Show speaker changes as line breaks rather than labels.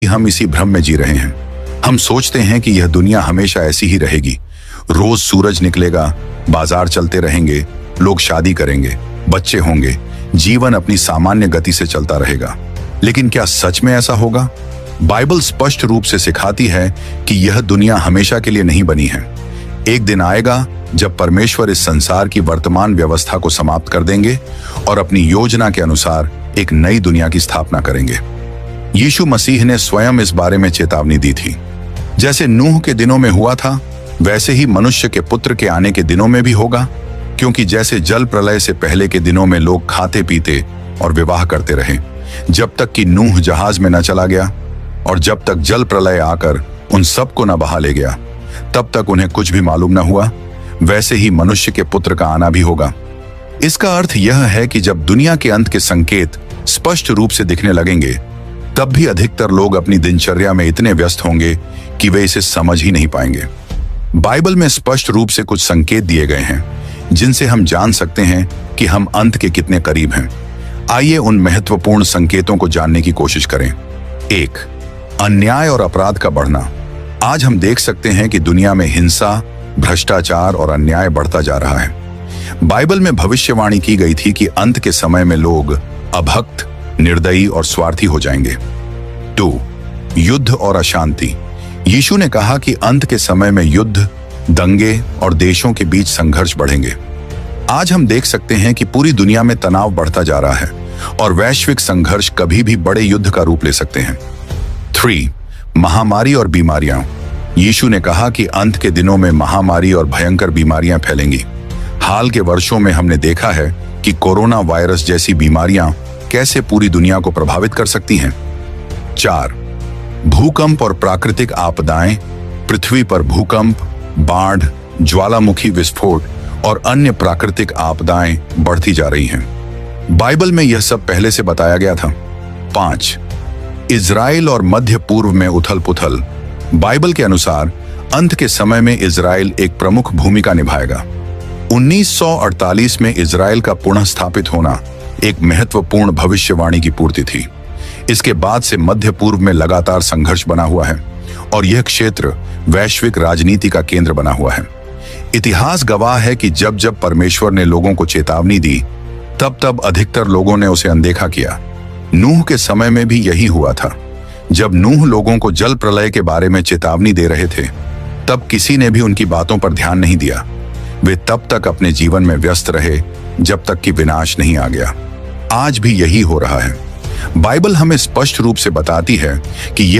हम इसी भ्रम में जी रहे हैं। हम सोचते हैं कि यह दुनिया हमेशा ऐसी ही रहेगी। रोज सूरज निकलेगा, बाजार चलते रहेंगे, लोग शादी करेंगे, बच्चे होंगे, जीवन अपनी सामान्य गति से चलता रहेगा। लेकिन क्या सच में ऐसा होगा? बाइबल स्पष्ट रूप से सिखाती है कि यह दुनिया हमेशा के लिए नहीं बनी है। एक दिन आएगा जब परमेश्वर इस संसार की वर्तमान व्यवस्था को समाप्त कर देंगे और अपनी योजना के अनुसार एक नई दुनिया की स्थापना करेंगे। यीशु मसीह ने स्वयं इस बारे में चेतावनी दी थी। जैसे नूह के दिनों में हुआ था, वैसे ही मनुष्य के पुत्र के आने के दिनों में भी होगा। क्योंकि जैसे जल प्रलय से पहले के दिनों में लोग खाते पीते और विवाह करते रहे जब तक कि नूह जहाज में न चला गया, और जब तक जल प्रलय आकर उन सबको न बहा ले गया, तब तक उन्हें कुछ भी मालूम न हुआ, वैसे ही मनुष्य के पुत्र का आना भी होगा। इसका अर्थ यह है कि जब दुनिया के अंत के संकेत स्पष्ट रूप से दिखने लगेंगे, तब भी अधिकतर लोग अपनी दिनचर्या में इतने व्यस्त होंगे कि वे इसे समझ ही नहीं पाएंगे। बाइबल में स्पष्ट रूप से कुछ संकेत दिए गए हैं जिनसे हम जान सकते हैं कि हम अंत के कितने करीब हैं। आइए उन महत्वपूर्ण संकेतों को जानने की कोशिश करें। 1. अन्याय और अपराध का बढ़ना। आज हम देख सकते हैं कि दुनिया में हिंसा, भ्रष्टाचार और अन्याय बढ़ता जा रहा है। बाइबल में भविष्यवाणी की गई थी कि अंत के समय में लोग अभक्त, निर्दयी और स्वार्थी हो जाएंगे। 2. युद्ध और अशांति। यीशु ने कहा कि अंत के समय में युद्ध, दंगे और देशों के बीच संघर्ष बढ़ेंगे। आज हम देख सकते हैं कि पूरी दुनिया में तनाव बढ़ता जा रहा है और वैश्विक संघर्ष कभी भी बड़े युद्ध का रूप ले सकते हैं। 3. महामारी और बीमारियां। यीशु ने कहा कि अंत के दिनों में महामारी और भयंकर बीमारियां फैलेंगी। हाल के वर्षों में हमने देखा है कि कोरोना वायरस जैसी बीमारियां कैसे पूरी दुनिया को प्रभावित कर सकती हैं। 4. भूकंप और प्राकृतिक आपदाएं। पृथ्वी पर भूकंप, बाढ़, ज्वालामुखी विस्फोट और अन्य प्राकृतिक आपदाएं बढ़ती जा रही हैं। बाइबल में यह सब पहले से बताया गया था। 5. इजराइल और मध्य पूर्व में उथल पुथल। बाइबल के अनुसार अंत के समय में इजराइल एक प्रमुख भूमिका निभाएगा। 1948 में इजराइल का पुनः स्थापित होना एक महत्वपूर्ण भविष्यवाणी की पूर्ति थी। इसके बाद से मध्य पूर्व में लगातार संघर्ष बना हुआ है और यह क्षेत्र वैश्विक राजनीति का केंद्र बना हुआ है। इतिहास गवाह है कि जब जब परमेश्वर ने लोगों को चेतावनी दी, तब तब अधिकतर लोगों ने उसे अनदेखा किया। नूह के समय में भी यही हुआ था। जब नूह लोगों को जल प्रलय के बारे में चेतावनी दे रहे थे, तब किसी ने भी उनकी बातों पर ध्यान नहीं दिया। वे तब तक अपने जीवन में व्यस्त रहे जब तक कि विनाश नहीं आ गया। आज भी यही हो रहा है। बाइबल हमें स्पष्ट रूप से बताती है कि